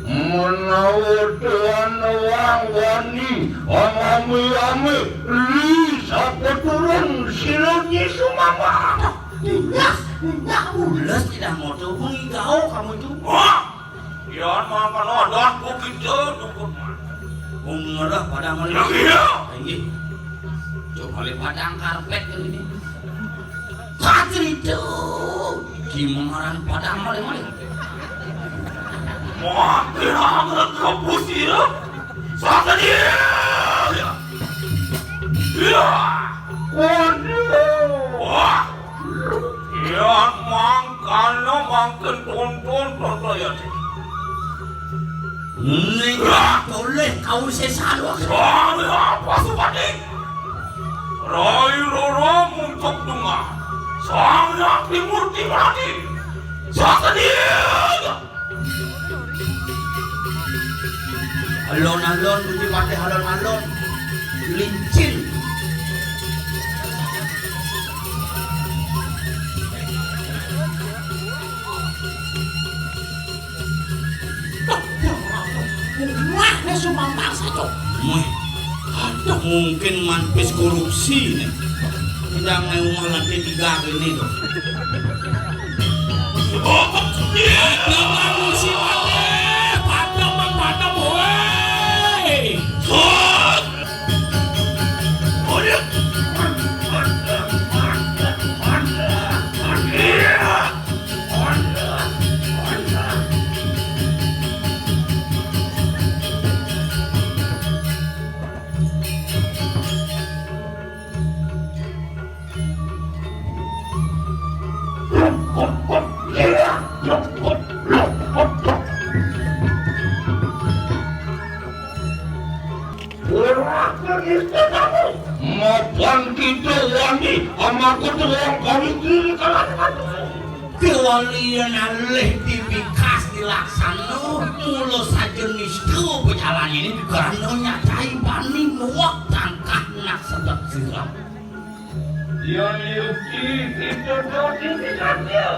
menawa tuan wang wani amami li sapeturun silunyi sumama Tidak ulas tidak mau hubungi kau kamu itu. Yan makan adat begitu dukun. Mengerah pada malam. Iya. Ini. Coba lihat padang karpet ini. Patri itu. Gimana padang malam. Makin hangat kampus ya. Saka dia. Ya. Waduh. Wah. Yan mangkana makin tonton ya. Boleh kau sesalu. Suami apa Supati? Rai Roro muncul dengar. Sangat dimurti mati. Saka dia. Alon-alon, bunyi pakai alon-alon. Lincin. Wah, ini semua bangsa cok. Ada mungkin manpis korupsi nih. Tidak mau malah tiga ini tuh. Ada manusia nih, padam woi. Mapan kita wangi amaku tuang kami kiri kanan. Kewalian alih dibikas dilaksana mulo sajenis ku berjalan ini karena nyatai bani muak tangkah nak sedap siram. Yang yuki kita dokin kita dia.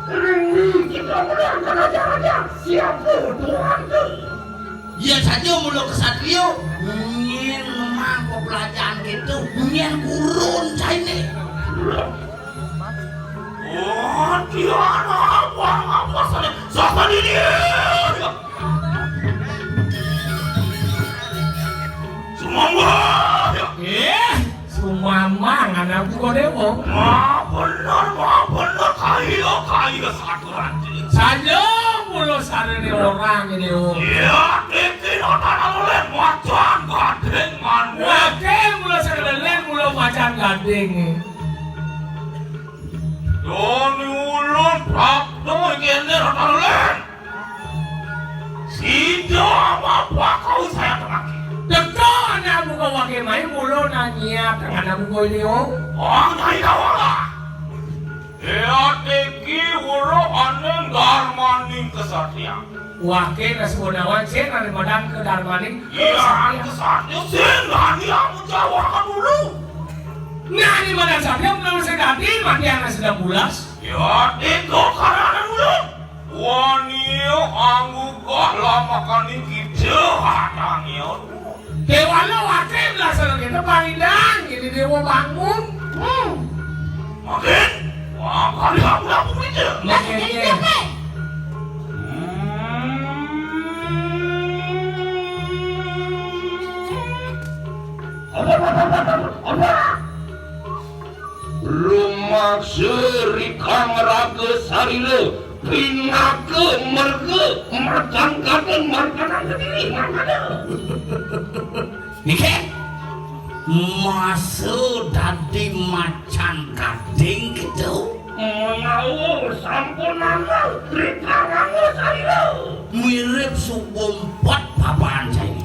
Ringi kita melakukan aja siapa Tuhan tu. Ya saja mulo kesatrio nyen memang pelajaran gitu nyen kurun caine. Oh, dia apa sana? Siapa dia? Semua Sumama anak aku dewo. benar kaya satu ranti. Saja mulo sarene orang ini oh. Ya, bikin otak oleh macan gading mana? Oke, mulo sarene mulo macan gading. Doni ulun prakto kene otak oleh. Sida apa kau saya tengah? Teko anak buka wakil main mulo nanya dengan anak buka ini oh. Oh, nyai kawala. Ya, teki ulo aneng darmaning kesatria. Wakil nasi bodawan sen nari badan ke darmaning. Iya, kesatria sen nani yang menjawabkan dulu. Nah, di badan saya belum sedati mati anak sedang bulas. Ya, teko karena dulu. Wanio anggukah lama kani kita hatangnya. Dewa lo wakil belasan kita pangidang ini dewa bangun. Makin, wah kali aku dapur itu. Rumah serikang raga sarila pinake merge mertangkakan markanan sendiri markana. Nike masuk dadi macan gading gitu. Menawur sampun nanggal rikarango sarila. Mirip sumpompat papaan saya.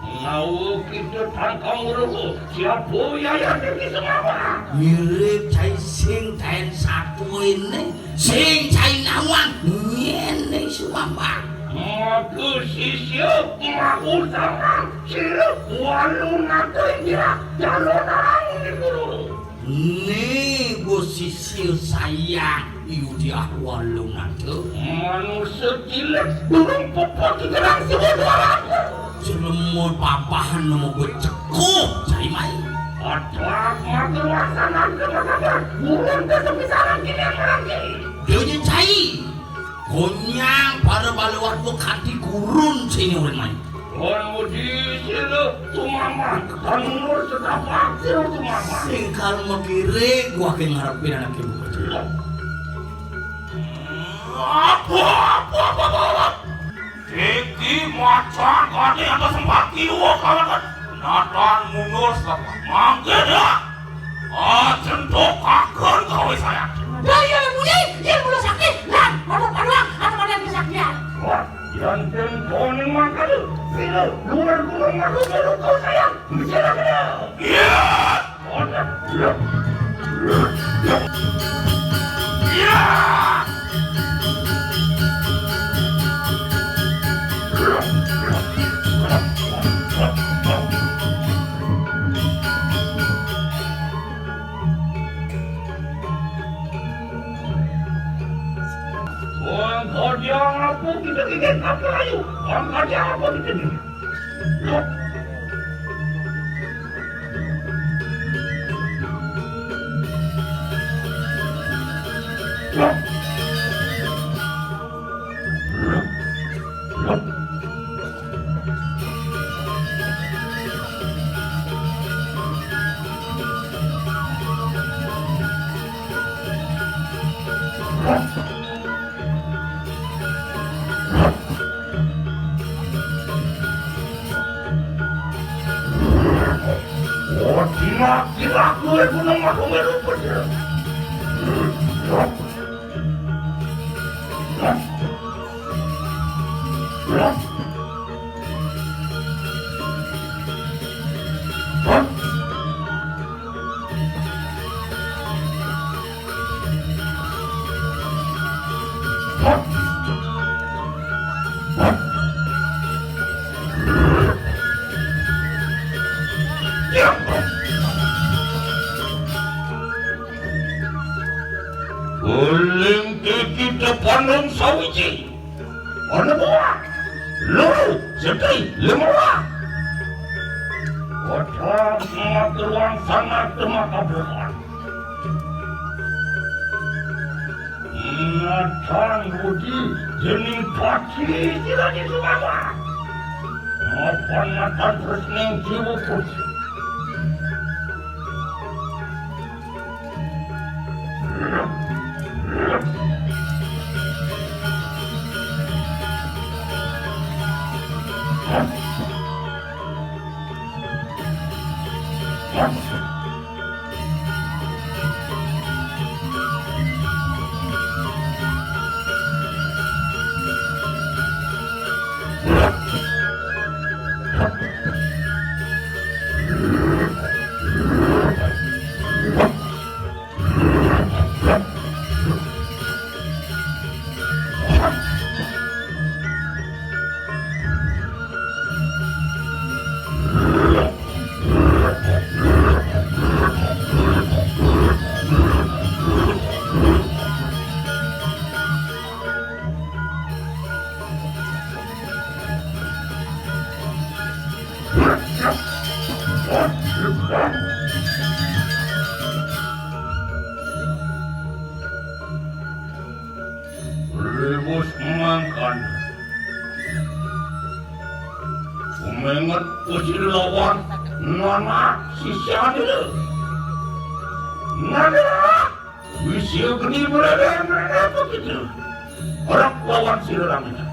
Menawur kita tangkang merugu siapa yang tinggi semua. Mirip cai sing ten satu ini sing cai nawang nyene suambang. Aku sisiup aku sama sirup walu nato indira Calonarang di guru. Nih bos sisil sayang Yudi ahwalungan tuh manusia cilik burung popot di terang si bodoh Celemur papahan nemu becekuh cai mai Aduh, matur wasana kemakabur burung kesepisaran kini yang lagi Donya cai Konyang para baluat lu kanti kurun sini urin mai Mudi sila tumama, tanur setapak sila tumama. Singkal makire, gua akan ngarepin anak ibu kecil. Apa? Iki macan kani apa sempat kiwa kawan. Natan mundur setapak mangke dah. Centok kakak kau saya. Daya Mudi, yang mulu sakit, lan, paduang, atau mana yang kesaktian. Yang tentonin mangkal, bila luar gunung aku baru kau sayang, bicara kena. Iya. Iya. Angkat apa kita ingin apa ayo? Angkat apa kita ingin? Kira gue gunung aku meruput ya. Uling kita pandang sawiji. Mana buah? Luru, sedih, lemah. Wajah semua teruang sangat kemakabur. Nathan Budi jening paci tidak disumama. Apa Nathan terus ning jiwa terus. Rebus mangkan. Umengat usir lawan nana sisa dulu. Nana, bisa geni berada begitu. Orang lawan siramnya.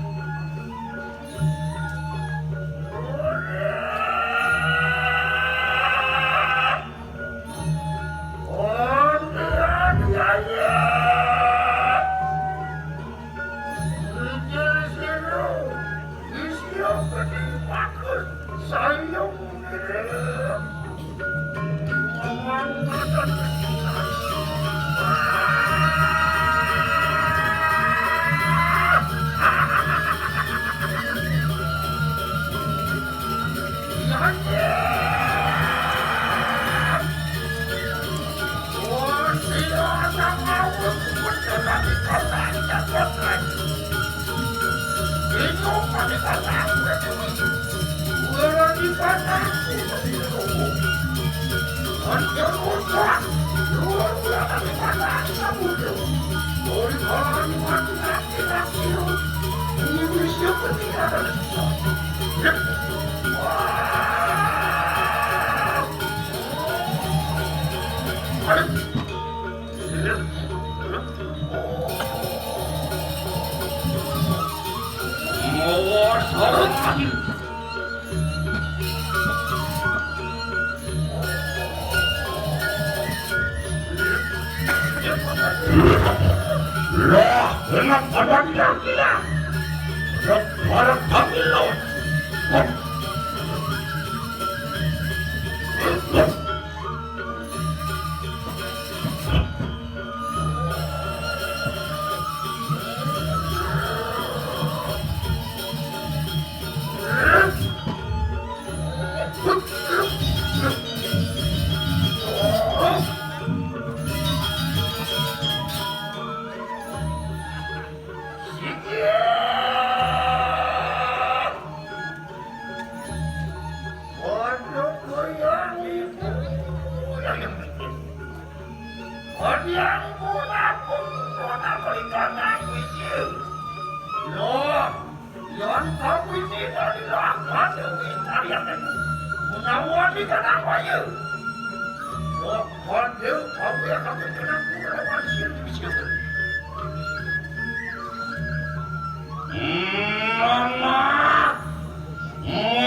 Lah, enak pada gila-gila. Barang kami lawan.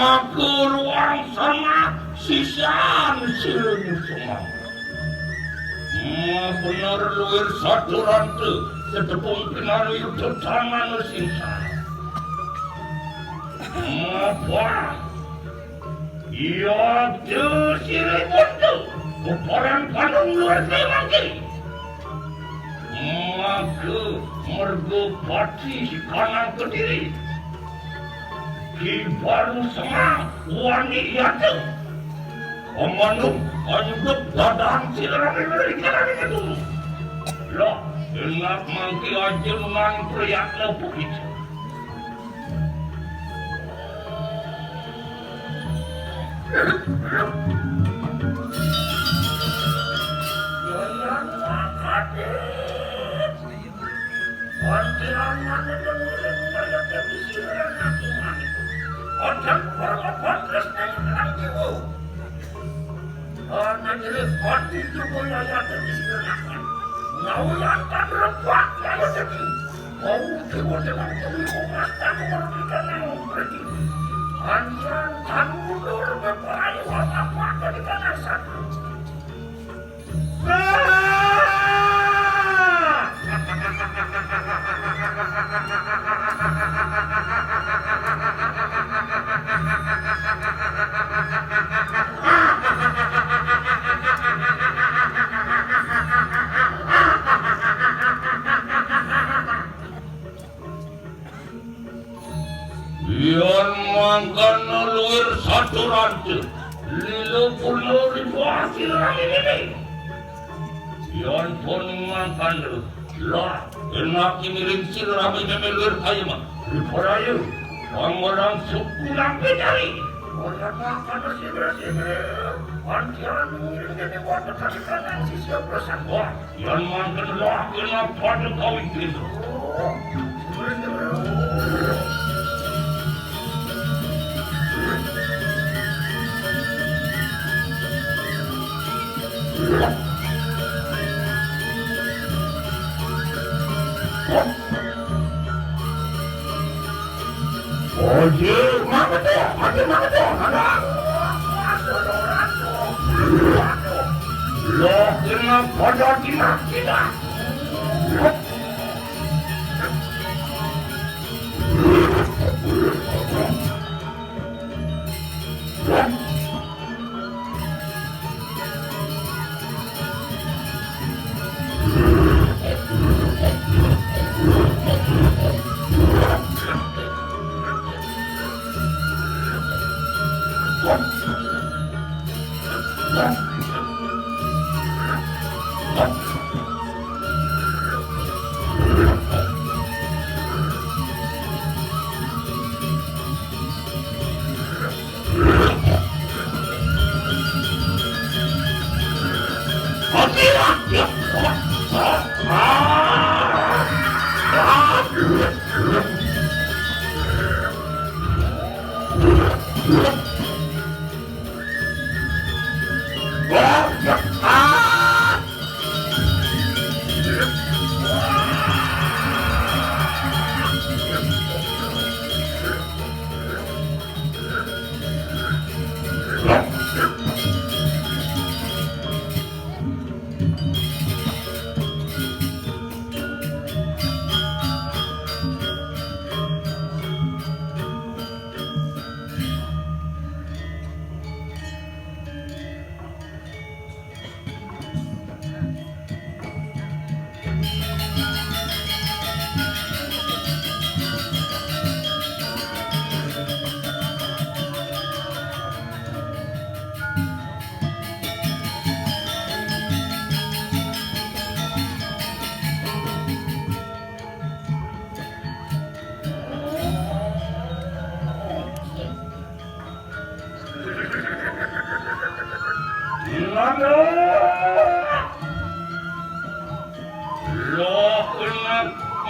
Aku ruang sama sisaan silun semua. Benar luir satu rantu setepung kenal itu tangan singsa. Apa? Iya tu siri buntu keparan kanung luar lagi. Aku mergo pati si kanan kediri. Ki baru sama wani yatu. Omanum hidup dadaan silaran dari kanan itu. Lah, enak mangki aja nan priak lepuk itu. Jangan makadet. Pantirangan itu murid banyak yang disilaran hakiman itu. Otak berlapan resna yang tenang jiwa. Nanti pati juga yang disilaran. Nau yang tak berempat yang jadi. Kau jiwa dengan tubuh mata memberikan yang pergi. Anjan dan mundur berperaya apa dari kanan satu. Biar makan luir satu rancu, 50.000 hasil ini. Biar pun makan lah, enak ini rincir ramai memeluir kaya mah. Diperaya, orang-orang suku lampai cari. Orang makan bersih-bersih. Antian mengirim jadi buat kasih kanan sisi perasaan. Wah, yang makan lah kena pada kawin gitu. Oje, mana tu? Anak. Loh, kena pada kita.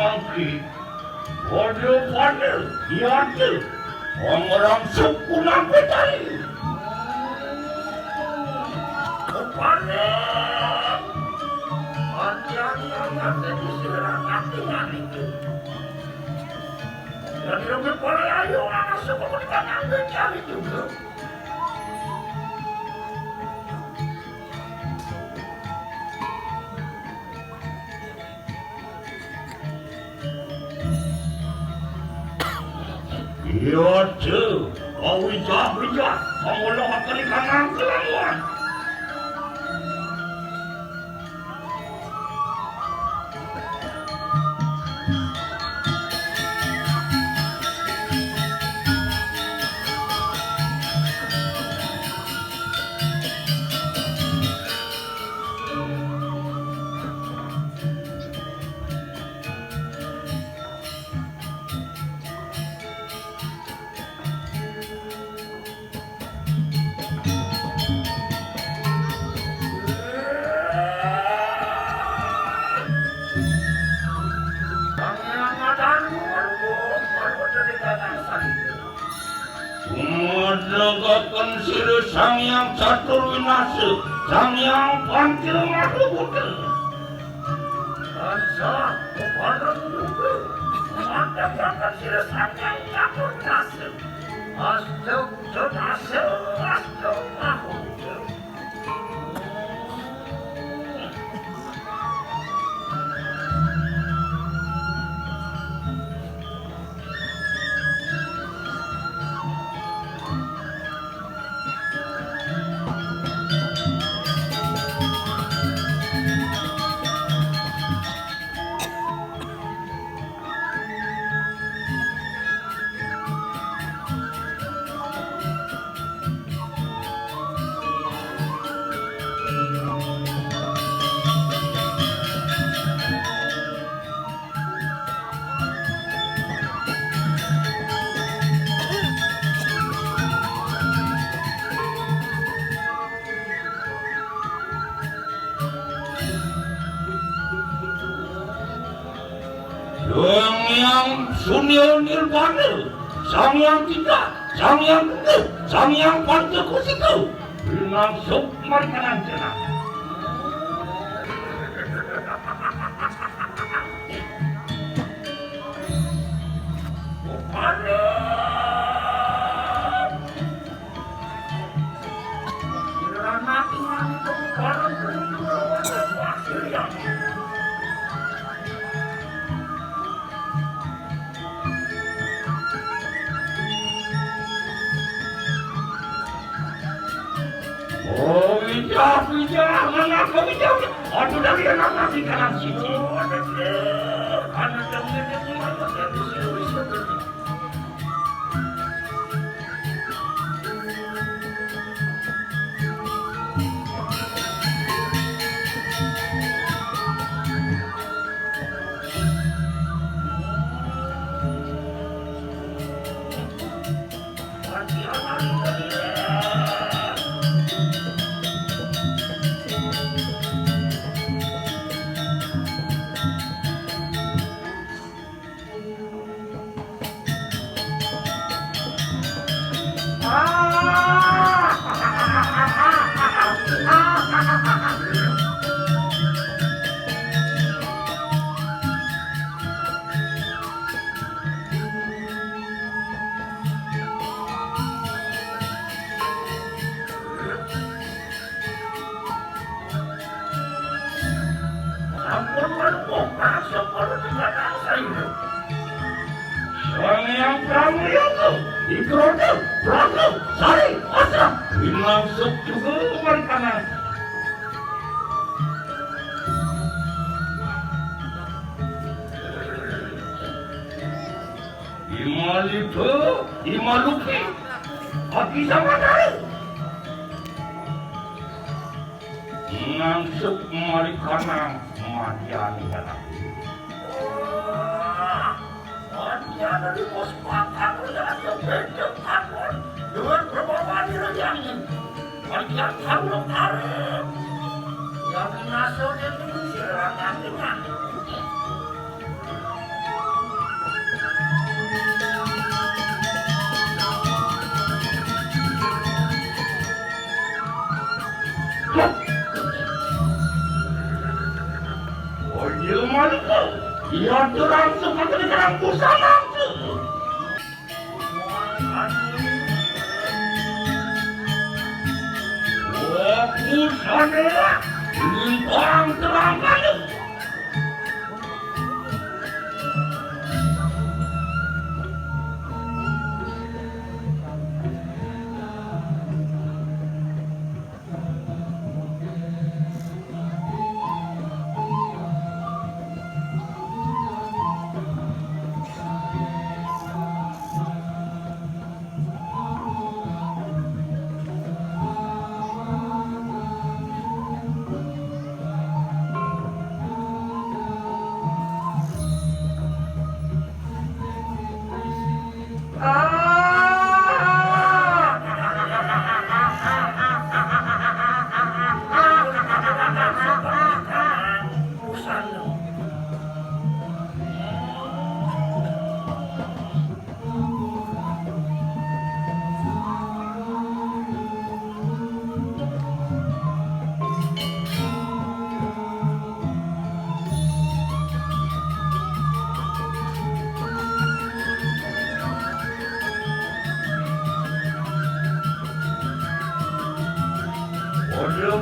mangki. Bodoh-bodoh, iya tuh. Orang suku nampak tadi. Kepada hati-hati yang jadi serang hatinya itu. Dan lebih boleh ayo orang suku mereka nampak tadi juga. Iya tuh, kau bijak, kau akan ikan kelawan. Menegakkan sila sang yang catur winasa, sang yang pancil madu buta. Dan saat kepada juga menegakkan sila sang yang catur winasa, asal jenasa, asal mahu. Sunil nirvana, sang yang tidak, sang yang tidak, sang yang pancakusiku, dengan sukmar kanan jenah. Bijak, mana kau bijak? Aduh dari anak nanti kanan sini. Karena jamnya cuma ada di sini. Imaluki, aki sama dari. Nangsuk marikana madiani kana. Madiani di pos pangkat udah becek takon. Dengan perbawa dirajangin. Madian kamu karep. Yang ngasih itu sirang nantinya. Saturan seperti dalam busana. Busana lintang terangkan.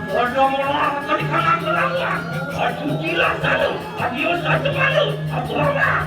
Bodoh melarang dari kanan belakang. Aku gila satu, adios satu malu, aku hormat.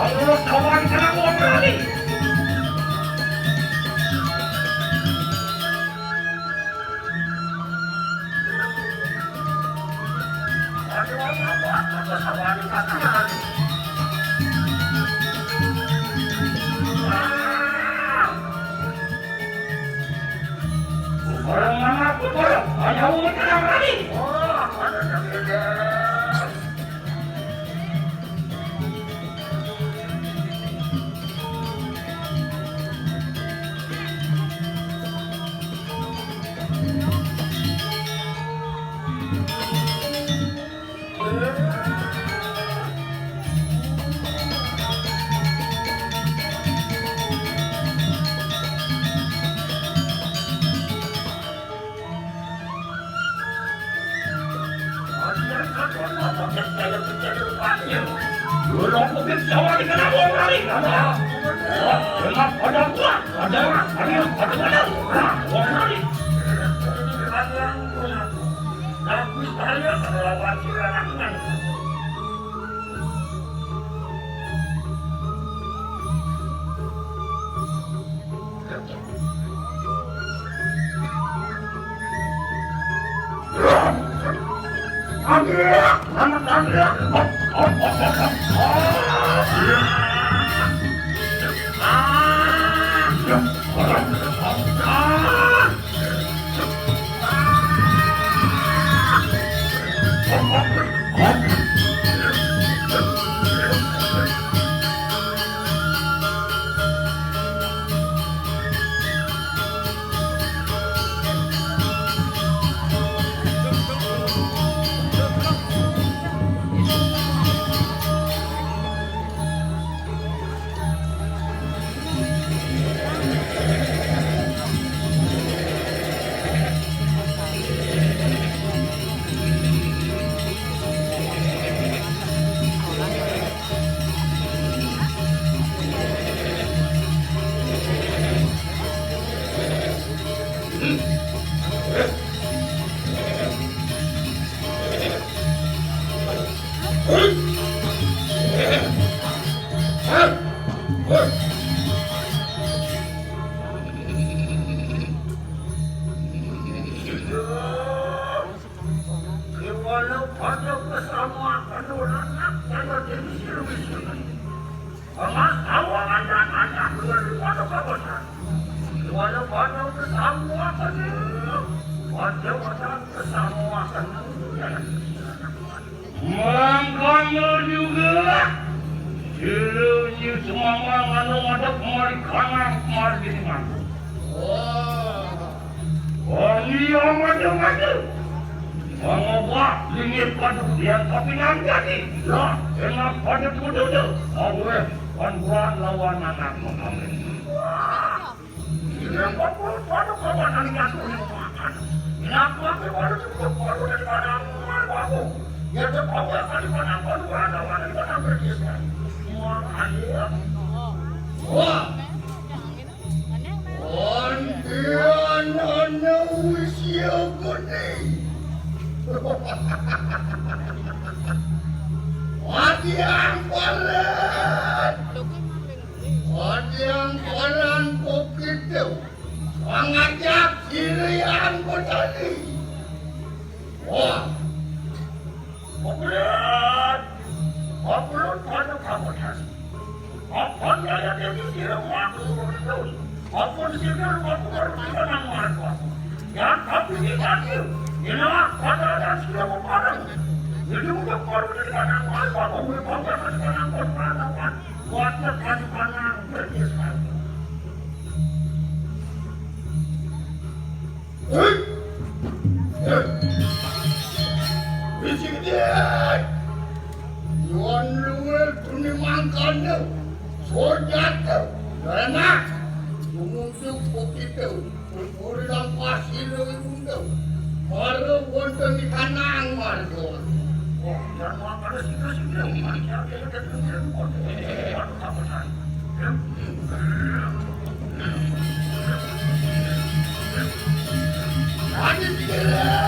Allah kawan karang uang berani. Orang mana pun boleh, hanya uang karang berani. Mangkanya juga Juru semua ada kemari kanan kemari di sini. Oh iya macam-macam. Mengubah lingit pada yang tapi nanti lah enak pada tuduh. Awe kan lawan anak kami. Ini apa pada kawan anak makan. Kenapa pada cukup pada daripada aku. Ya cepat kali mana pun ada wanita berjasa. Semua ada. Wah. Ondian anak usia gede. Wadiang palan. Wadiang palan begitu. Mengajak sirian petani. Wah. Obrolan pada kawasan. Apa yang jadi siram waktu itu? Apa siram waktu berjalan waktu? Yang tapi diganti. Inilah pada dan siram barang. Jadi untuk baru dikanang waktu. Aku berpangkat dikanang berpanawan. Waktu dikanang berjasa. Bisik Tuan luar tuni makan tu, sojat tu, enak. Mengusuk kopi tu, berpulang pasir tu tu. Baru wonton di kanang baru. Oh, jangan makan sikit-sikit. Macam dia ada tujuan kopi. Baru kawasan. Ada sikit.